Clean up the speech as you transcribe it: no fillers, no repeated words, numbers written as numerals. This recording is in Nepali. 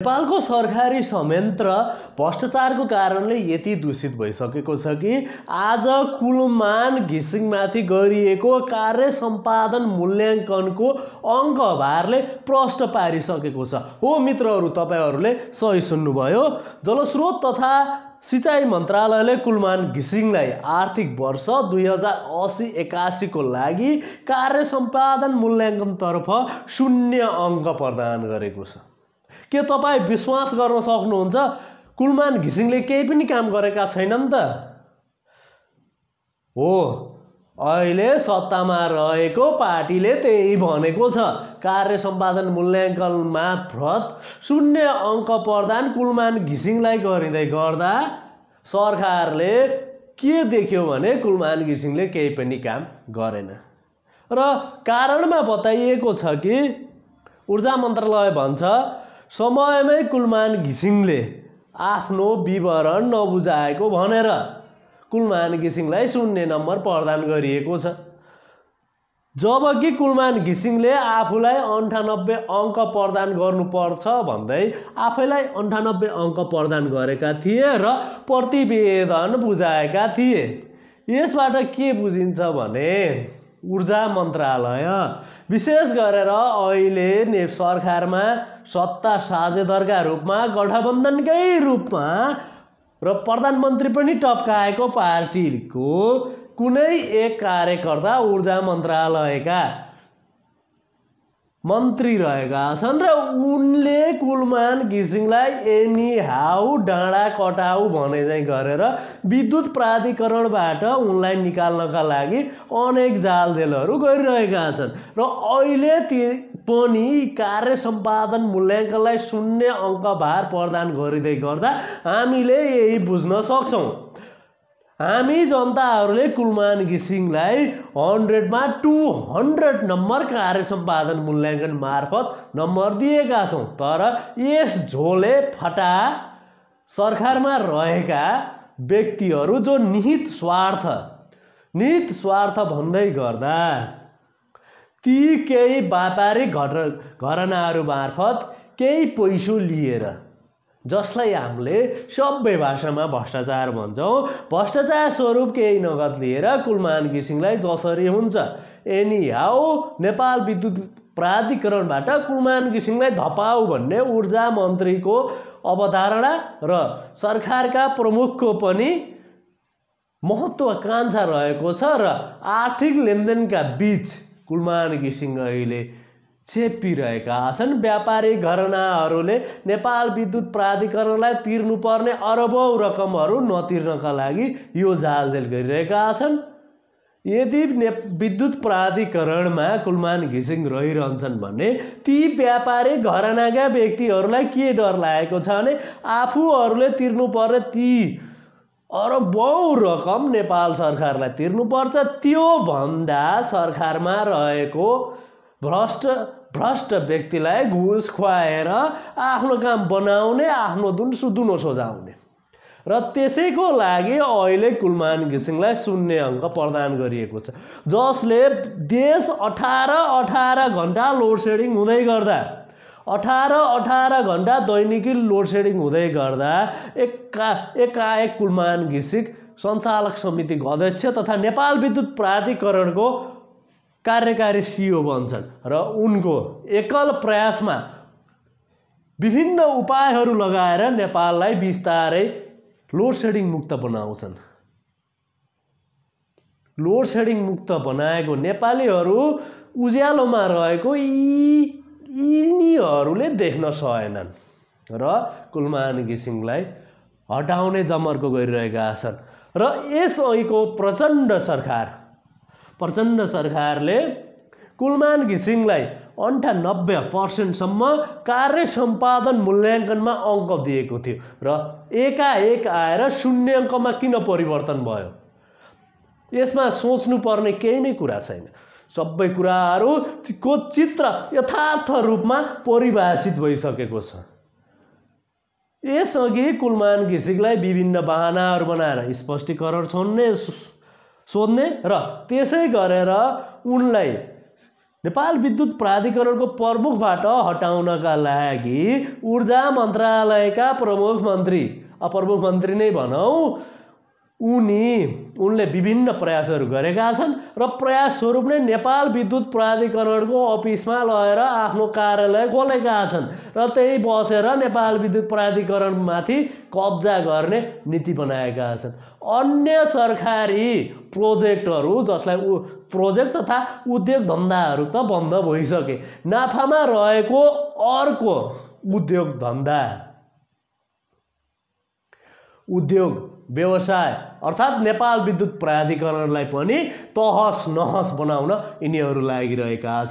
नेपालको सरकारी संयन्त्र भ्रष्टाचारको कारणले यति दूषित भइसकेको छ कि आज कुलमान घिसिङमाथि गरिएको कार्य सम्पादन मूल्याङ्कनको अङ्कभारले प्रश्न पारिसकेको छ। हो मित्रहरू, तपाईहरूले सही सुन्नुभयो। जलस्रोत तथा सिँचाइ मन्त्रालयले कुलमान घिसिङलाई आर्थिक वर्ष 2080-81 को लागि कार्य सम्पादन मूल्याङ्कनतर्फ 0 अङ्क प्रदान गरेको छ। के तपाईँ विश्वास गर्न सक्नुहुन्छ कुलमान घिसिङले केही पनि काम गरेका छैनन् त? हो, अहिले सत्तामा रहेको पार्टीले त्यही भनेको छ। कार्य सम्पादन मूल्याङ्कन मार्फत 0 अङ्क प्रदान कुलमान घिसिङलाई गरिँदै गर्दा सरकारले के देख्यो भने कुलमान घिसिङले केही पनि काम गरेन। र कारणमा बताइएको छ कि ऊर्जा मन्त्रालय भन्छ समयमै कुलमान घिसिङले आफ्नो विवरण नबुझाएको भनेर कुलमान घिसिङलाई 0 नम्बर प्रदान गरिएको छ। जबकि कुलमान घिसिङले आफूलाई 98 अङ्क प्रदान गर्नुपर्छ भन्दै आफैलाई 98 अङ्क प्रदान गरेका थिए र प्रतिवेदन बुझाएका थिए। यसबाट के बुझिन्छ भने ऊर्जा मन्त्रालय विशेष गरेर अहिले सरकारमा सत्ता साझेदारका रूपमा गठबन्धनकै रूपमा र प्रधानमन्त्री पनि टप्काएको पार्टीको कुनै एक कार्यकर्ता ऊर्जा मन्त्रालयका मन्त्री रहेका छन् र उनले कुलमान घिसिङलाई एनी हाउ डाँडा कटाउ भने चाहिँ गरेर विद्युत प्राधिकरणबाट उनलाई निकाल्नका लागि अनेक जालझेलहरू गरिरहेका छन्। र अहिले पनि कार्य सम्पादन मूल्याङ्कनलाई 0 अङ्क भार प्रदान गरिँदै गर्दा हामीले यही बुझ्न सक्छौँ। हामी जनताहरूले कुलमान घिसिङलाई 100 मा 200 नम्बर कार्य सम्पादन मूल्याङ्कन मार्फत नम्बर दिएका छौँ। तर यस झोले फटा सरकारमा रहेका व्यक्तिहरू जो निहित स्वार्थ भन्दै गर्दा ती केही व्यापारिक घरानाहरू मार्फत केही पैसो लिएर, जसलाई हामीले सबै भाषामा भ्रष्टाचार भन्छौँ, भ्रष्टाचार स्वरूप केही नगद लिएर कुलमान घिसिङलाई जसरी हुन्छ एनी हाउ नेपाल विद्युत प्राधिकरणबाट कुलमान घिसिङलाई धपाउ भन्ने ऊर्जा मन्त्रीको अवधारणा र सरकारका प्रमुखको पनि महत्त्वाकांक्षा रहेको छ। र आर्थिक लेनदेनका बीच कुलमान घिसिङ अहिले छेपिरहेका छन्। व्यापारिक घरानाहरूले नेपाल विद्युत प्राधिकरणलाई तिर्नुपर्ने अरबौं रकमहरू नतिर्नका लागि यो जालझेल गरिरहेका छन्। यदि विद्युत प्राधिकरणमा कुलमान घिसिङ रहिरहन्छन् भने ती व्यापारिक घरानाका व्यक्तिहरूलाई के डर लागेको छ भने आफूहरूले तिर्नुपर्ने ती अरबौं रकम नेपाल सरकारलाई तिर्नुपर्छ। त्यो भन्दा सरकारमा रहेको भ्रष्ट व्यक्तिलाई घुस खुवाएर आफ्नो काम बनाउने, आफ्नो दुनो सोझाउने। र त्यसैको लागि अहिले कुलमान घिसिङलाई 0 अङ्क प्रदान गरिएको छ, जसले देश 18 घण्टा लोड सेडिङ हुँदै गर्दा 18 घण्टा दैनिकी लोड सेडिङ हुँदै गर्दा एकाएक कुलमान घिसिङ सञ्चालक समितिको अध्यक्ष तथा नेपाल विद्युत प्राधिकरणको कार्यकारी सिइओ बन्छन् र उनको एकल प्रयासमा विभिन्न उपायहरू लगाएर नेपाललाई बिस्तारै लोड सेडिङ मुक्त बनाउँछन्। लोड सेडिङ मुक्त बनाएको नेपालीहरू उज्यालोमा रहेको यिनीहरूले देख्न सकेनन् र कुलमान घिसिङलाई हटाउने जमर्को गरिरहेका छन्। र यस अहिलेको प्रचण्ड सरकारले कुलमान घिसिङलाई 98% सम्म कार्य सम्पादन मूल्याङ्कनमा अङ्क दिएको थियो र एकाएक आएर 0 अङ्कमा किन परिवर्तन भयो? यसमा सोच्नुपर्ने केही नै कुरा छैन। सबै कुराहरूको चित्र यथार्थ रूपमा परिभाषित भइसकेको छ। यसअघि कुलमान घिसिङलाई विभिन्न बहानाहरू बनाएर स्पष्टीकरण सोध्ने र त्यसै गरेर उनलाई नेपाल विद्युत प्राधिकरणको प्रमुखबाट हटाउनका लागि ऊर्जा मन्त्रालयका प्रमुख मन्त्री नै भनौँ उनले विभिन्न प्रयासहरू गरेका छन् र प्रयास स्वरूप नै नेपाल विद्युत प्राधिकरणको अफिसमा लगेर आफ्नो कार्यालय खोलेका छन् र त्यही बसेर नेपाल विद्युत प्राधिकरणमाथि कब्जा गर्ने नीति बनाएका छन्। अन्य सरकारी प्रोजेक्टहरू जसलाई प्रोजेक्ट तथा उद्योग धन्दाहरू त बन्द भइसके, नाफामा रहेको अर्को उद्योग व्यवसाय अर्थात् नेपाल विद्युत प्राधिकरणलाई पनि तहस नहस बनाउन यिनीहरू लागिरहेका छन्।